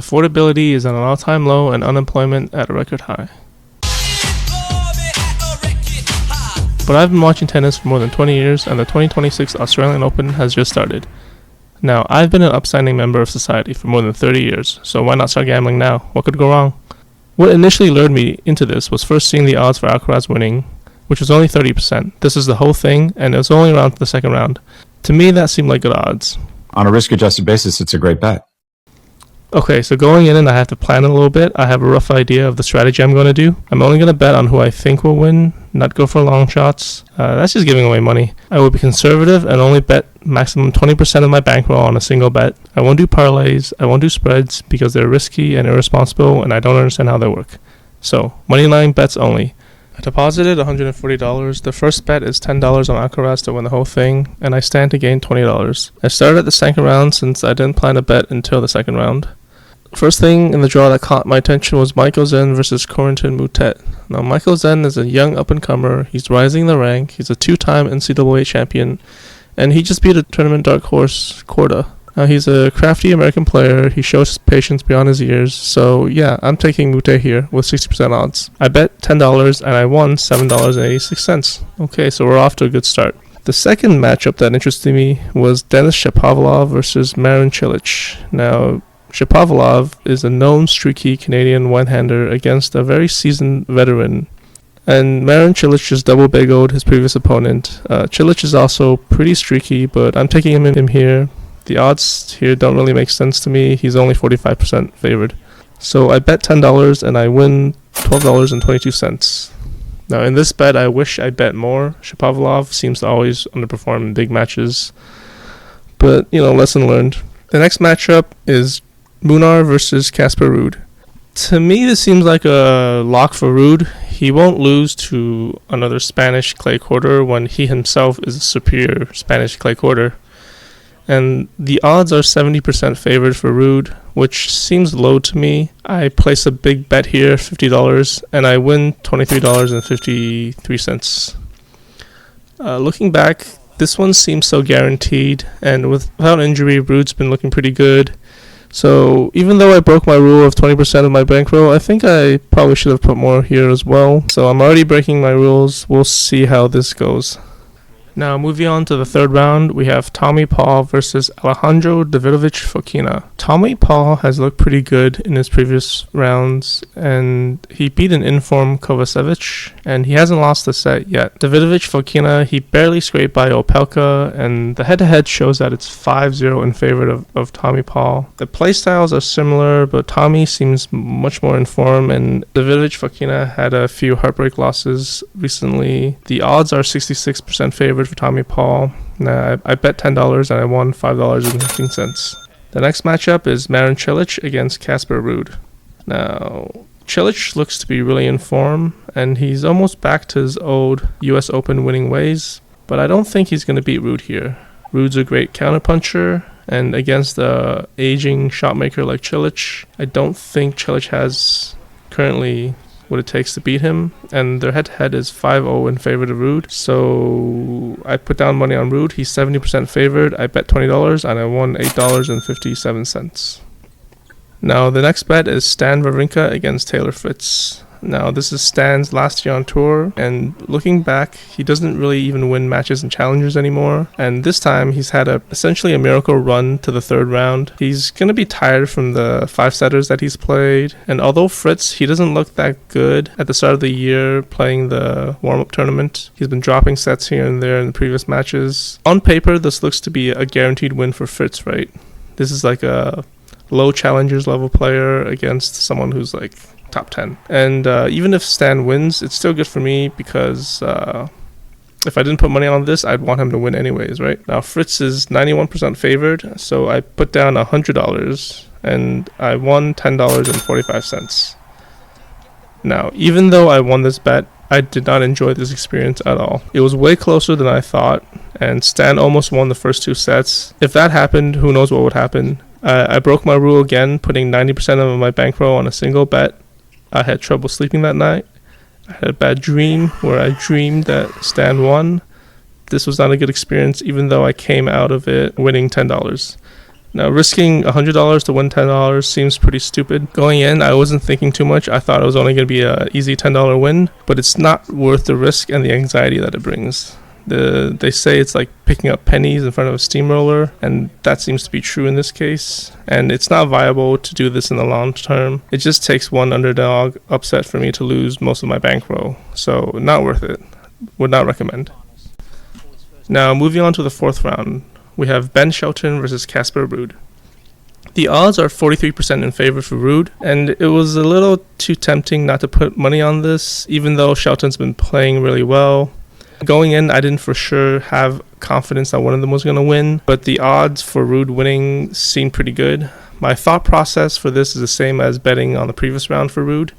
Affordability is at an all-time low and unemployment at a record high. But I've been watching tennis for more than 20 years, and the 2026 Australian Open has just started. Now, I've been an upstanding member of society for more than 30 years, so why not start gambling now? What could go wrong? What initially lured me into this was first seeing the odds for Alcaraz winning, which was only 30%. This is the whole thing, and it was only around the second round. To me, that seemed like good odds. On a risk-adjusted basis, it's a great bet. Okay, so going in and I have to plan a little bit. I have a rough idea of the strategy I'm going to do. I'm only going to bet on who I think will win, not go for long shots. That's just giving away money. I will be conservative and only bet maximum 20% of my bankroll on a single bet. I won't do parlays, I won't do spreads because they're risky and irresponsible and I don't understand how they work. So, moneyline bets only. I deposited $140. The first bet is $10 on Alcaraz to win the whole thing, and I stand to gain $20. I started at the second round since I didn't plan to bet until the second round. First thing in the draw that caught my attention was Michael Zen versus Corentin Moutet. Now, Michael Zen is a young up-and-comer. He's rising in the rank. He's a two-time NCAA champion, and he just beat a tournament dark horse, Korda. Now, he's a crafty American player. He shows patience beyond his years. So, yeah, I'm taking Moutet here with 60% odds. I bet $10 and I won $7.86. Okay, so we're off to a good start. The second matchup that interested me was Denis Shapovalov versus Marin Cilic. Now, Shapovalov is a known streaky Canadian one-hander against a very seasoned veteran. And Marin Cilic just double bageled his previous opponent. Cilic is also pretty streaky, but I'm taking him here. The odds here don't really make sense to me. He's only 45% favored. So I bet $10 and I win $12.22. Now in this bet, I wish I bet more. Shapovalov seems to always underperform in big matches. But, lesson learned. The next matchup is Munar versus Casper Ruud. To me, this seems like a lock for Ruud. He won't lose to another Spanish clay courter when he himself is a superior Spanish clay courter. And the odds are 70% favored for Ruud, which seems low to me. I place a big bet here, $50, and I win $23.53. Looking back, this one seems so guaranteed, and without injury, Ruud's been looking pretty good. So even though I broke my rule of 20% of my bankroll, I think I probably should have put more here as well. So I'm already breaking my rules. We'll see how this goes. Now, moving on to the third round, we have Tommy Paul versus Alejandro Davidovich Fokina. Tommy Paul has looked pretty good in his previous rounds, and he beat an in-form Kovacevic, and he hasn't lost a set yet. Davidovich Fokina, he barely scraped by Opelka, and the head-to-head shows that it's 5-0 in favor of Tommy Paul. The playstyles are similar, but Tommy seems much more in form, and Davidovich Fokina had a few heartbreak losses recently. The odds are 66% favored for Tommy Paul. I bet $10 and I won $5.15. The next matchup is Marin Cilic against Casper Ruud. Now, Cilic looks to be really in form, and he's almost back to his old US Open winning ways, but I don't think he's going to beat Ruud here. Ruud's a great counterpuncher, and against the aging shotmaker like Cilic, I don't think Cilic has currently what it takes to beat him, and their head-to-head is 5-0 in favor of Ruud. So I put down money on Ruud. He's 70% favored. I bet $20 and I won $8.57. Now the next bet is Stan Wawrinka against Taylor Fritz. Now this is Stan's last year on tour, and looking back, he doesn't really even win matches and challengers anymore, and this time he's had essentially a miracle run to the third round. He's going to be tired from the 5-setters that he's played, and although Fritz, he doesn't look that good at the start of the year playing the warm-up tournament. He's been dropping sets here and there in the previous matches. On paper, this looks to be a guaranteed win for Fritz, right? This is like a low challengers level player against someone who's like top 10. And even if Stan wins, it's still good for me because if I didn't put money on this, I'd want him to win anyways, right? Now Fritz is 91% favored, so I put down $100 and I won $10.45. Now, even though I won this bet, I did not enjoy this experience at all. It was way closer than I thought, and Stan almost won the first two sets. If that happened, who knows what would happen. I broke my rule again, putting 90% of my bankroll on a single bet. I had trouble sleeping that night. I had a bad dream where I dreamed that Stan won. This was not a good experience, even though I came out of it winning $10. Now, risking $100 to win $10 seems pretty stupid. Going in, I wasn't thinking too much. I thought it was only going to be an easy $10 win, but it's not worth the risk and the anxiety that it brings. They say it's like picking up pennies in front of a steamroller, and that seems to be true in this case. And it's not viable to do this in the long term. It just takes one underdog upset for me to lose most of my bankroll. So, not worth it. Would not recommend. Now, moving on to the fourth round. We have Ben Shelton versus Casper Ruud. The odds are 43% in favor for Ruud, and it was a little too tempting not to put money on this, even though Shelton's been playing really well. Going in, I didn't for sure have confidence that one of them was going to win, but the odds for Ruud winning seemed pretty good. My thought process for this is the same as betting on the previous round for Ruud.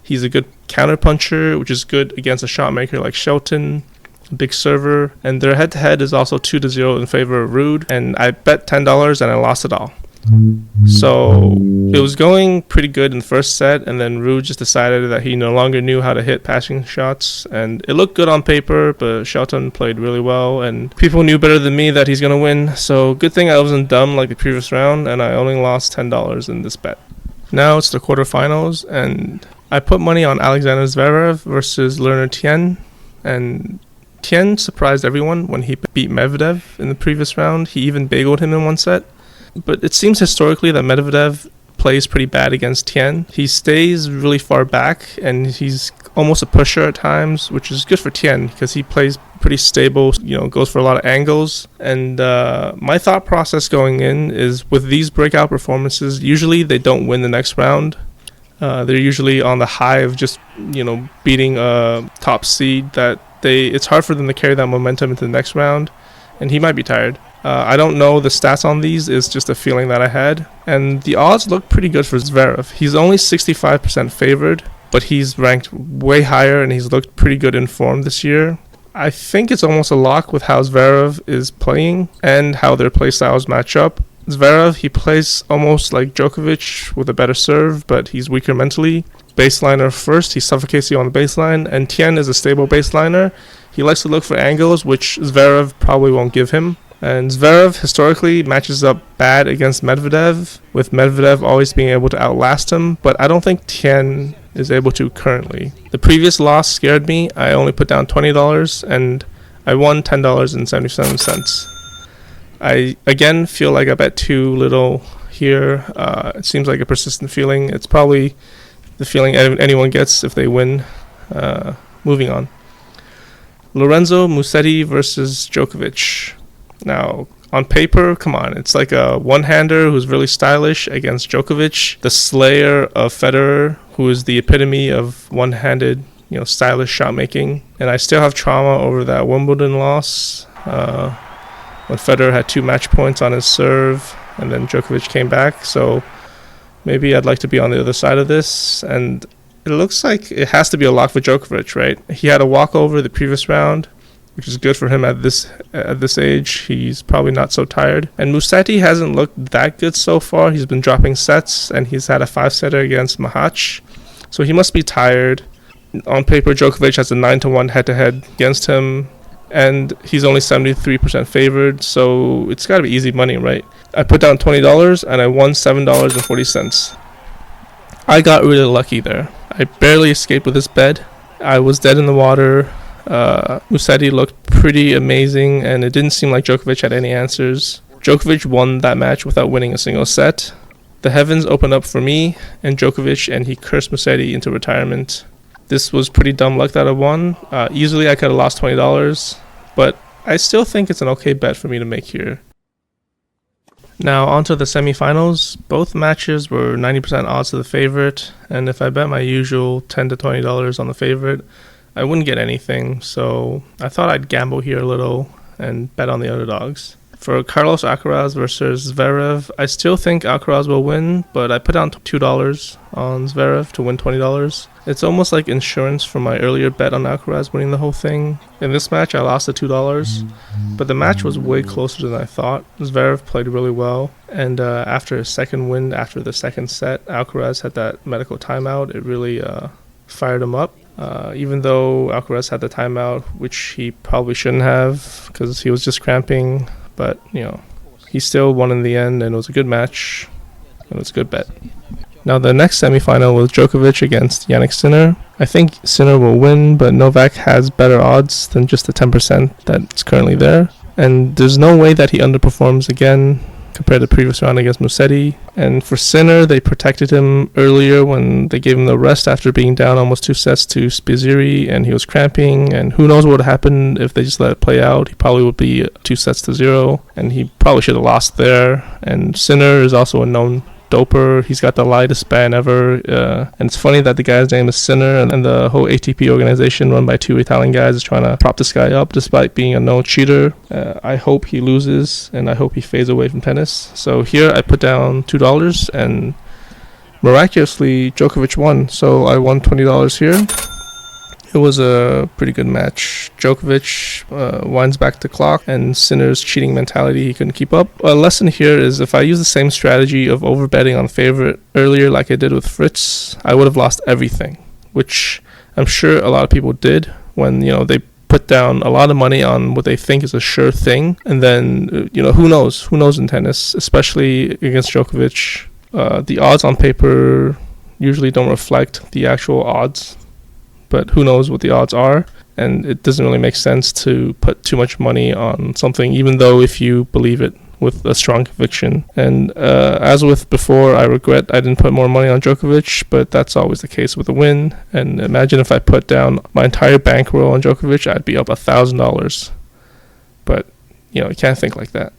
He's a good counterpuncher, which is good against a shot maker like Shelton. Big server, and their head-to-head is also 2-0 in favor of Ruud, and I bet $10 and I lost it all. So it was going pretty good in the first set, and then Ruud just decided that he no longer knew how to hit passing shots, and it looked good on paper, but Shelton played really well, and people knew better than me that he's going to win, so good thing I wasn't dumb like the previous round, and I only lost $10 in this bet. Now it's the quarterfinals, and I put money on Alexander Zverev versus Leonard Tien, and Tien surprised everyone when he beat Medvedev in the previous round. He even bageled him in one set. But it seems historically that Medvedev plays pretty bad against Tien. He stays really far back, and he's almost a pusher at times, which is good for Tien because he plays pretty stable, goes for a lot of angles. And my thought process going in is with these breakout performances, usually they don't win the next round. They're usually on the high of just, beating a top seed that it's hard for them to carry that momentum into the next round, and he might be tired. I don't know the stats on these, it's just a feeling that I had. And the odds look pretty good for Zverev. He's only 65% favored, but he's ranked way higher and he's looked pretty good in form this year. I think it's almost a lock with how Zverev is playing and how their play styles match up. Zverev, he plays almost like Djokovic with a better serve, but he's weaker mentally. Baseliner first, he suffocates you on the baseline, and Tien is a stable baseliner. He likes to look for angles, which Zverev probably won't give him. And Zverev historically matches up bad against Medvedev, with Medvedev always being able to outlast him, but I don't think Tien is able to currently. The previous loss scared me. I only put down $20, and I won $10.77. I, again, feel like I bet too little here. It seems like a persistent feeling. It's probably the feeling anyone gets if they win. Moving on. Lorenzo Musetti versus Djokovic. Now, on paper, come on, it's like a one-hander who's really stylish against Djokovic, the slayer of Federer, who is the epitome of one-handed, stylish shot making. And I still have trauma over that Wimbledon loss when Federer had 2 match points on his serve, and then Djokovic came back. So maybe I'd like to be on the other side of this, and it looks like it has to be a lock for Djokovic, right? He had a walkover the previous round, which is good for him at this age. He's probably not so tired. And Musetti hasn't looked that good so far. He's been dropping sets, and he's had a 5-setter against Mahach. So he must be tired. On paper, Djokovic has a 9-1 head-to-head against him, and he's only 73% favored, so it's got to be easy money, right? I put down $20, and I won $7.40. I got really lucky there. I barely escaped with this bet. I was dead in the water. Musetti looked pretty amazing, and it didn't seem like Djokovic had any answers. Djokovic won that match without winning a single set. The heavens opened up for me and Djokovic, and he cursed Musetti into retirement. This was pretty dumb luck that I won. Easily I could have lost $20, but I still think it's an okay bet for me to make here. Now on to the semifinals. Both matches were 90% odds to the favorite, and if I bet my usual $10 to $20 on the favorite, I wouldn't get anything, so I thought I'd gamble here a little and bet on the underdogs. For Carlos Alcaraz versus Zverev, I still think Alcaraz will win, but I put down $2 on Zverev to win $20. It's almost like insurance for my earlier bet on Alcaraz winning the whole thing. In this match, I lost the $2, but the match was way closer than I thought. Zverev played really well, and after his second win, after the second set, Alcaraz had that medical timeout. It really fired him up. Even though Alcaraz had the timeout, which he probably shouldn't have because he was just cramping. But, he still won in the end, and it was a good match. It was a good bet. Now the next semifinal was Djokovic against Jannik Sinner. I think Sinner will win, but Novak has better odds than just the 10% that's currently there. And there's no way that he underperforms again compared to the previous round against Musetti. And for Sinner, they protected him earlier when they gave him the rest after being down almost 2 sets to Spizzirri, and he was cramping, and who knows what would happen if they just let it play out. He probably would be 2-0, and he probably should have lost there. And Sinner is also a known doper. He's got the lightest ban ever, and it's funny that the guy's name is Sinner, and the whole ATP organization run by 2 Italian guys is trying to prop this guy up despite being a known cheater. I hope he loses, and I hope he fades away from tennis. So here I put down $2, and miraculously Djokovic won, so I won $20 here. It was a pretty good match. Djokovic winds back the clock, and Sinner's cheating mentality he couldn't keep up. A lesson here is if I use the same strategy of overbetting on favorite earlier like I did with Fritz, I would have lost everything, which I'm sure a lot of people did when, they put down a lot of money on what they think is a sure thing. And then, who knows in tennis, especially against Djokovic. The odds on paper usually don't reflect the actual odds. But who knows what the odds are, and it doesn't really make sense to put too much money on something, even though if you believe it with a strong conviction. And as with before, I regret I didn't put more money on Djokovic, but that's always the case with a win. And imagine if I put down my entire bankroll on Djokovic, I'd be up $1,000. But, you can't think like that.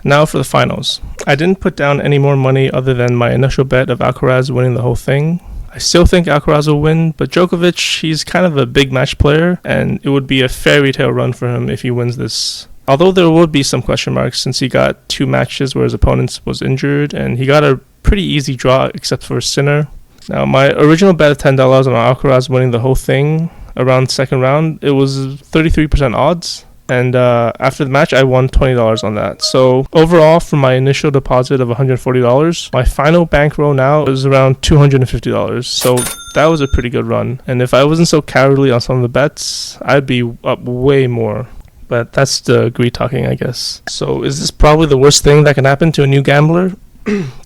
Now for the finals. I didn't put down any more money other than my initial bet of Alcaraz winning the whole thing. I still think Alcaraz will win, but Djokovic, he's kind of a big match player, and it would be a fairy tale run for him if he wins this. Although there would be some question marks since he got 2 matches where his opponent was injured, and he got a pretty easy draw except for Sinner. Now, my original bet of $10 on Alcaraz winning the whole thing around second round, it was 33% odds. And after the match, I won $20 on that. So overall, from my initial deposit of $140, my final bankroll now is around $250. So that was a pretty good run. And if I wasn't so cowardly on some of the bets, I'd be up way more. But that's the greed talking, I guess. So is this probably the worst thing that can happen to a new gambler?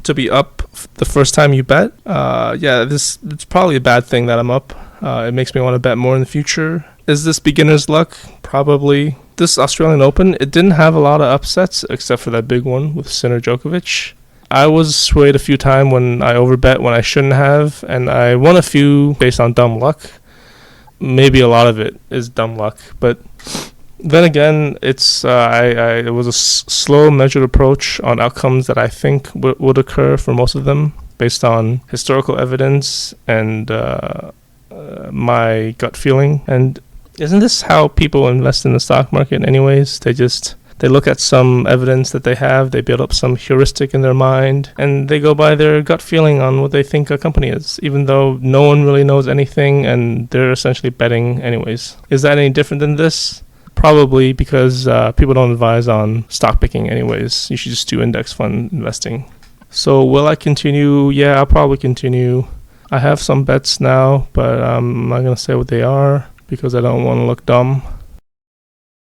To be up the first time you bet? It's probably a bad thing that I'm up. It makes me want to bet more in the future. Is this beginner's luck? Probably. This Australian Open, it didn't have a lot of upsets except for that big one with Sinner Djokovic. I was swayed a few times when I overbet when I shouldn't have, and I won a few based on dumb luck. Maybe a lot of it is dumb luck, but then again, it was a slow, measured approach on outcomes that I think would occur for most of them based on historical evidence and my gut feeling. And isn't this how people invest in the stock market anyways? They look at some evidence that they have, they build up some heuristic in their mind, and they go by their gut feeling on what they think a company is, even though no one really knows anything and they're essentially betting anyways. Is that any different than this? Probably, because people don't advise on stock picking anyways. You should just do index fund investing. So will I continue? Yeah, I'll probably continue. I have some bets now, but I'm not going to say what they are because I don't want to look dumb.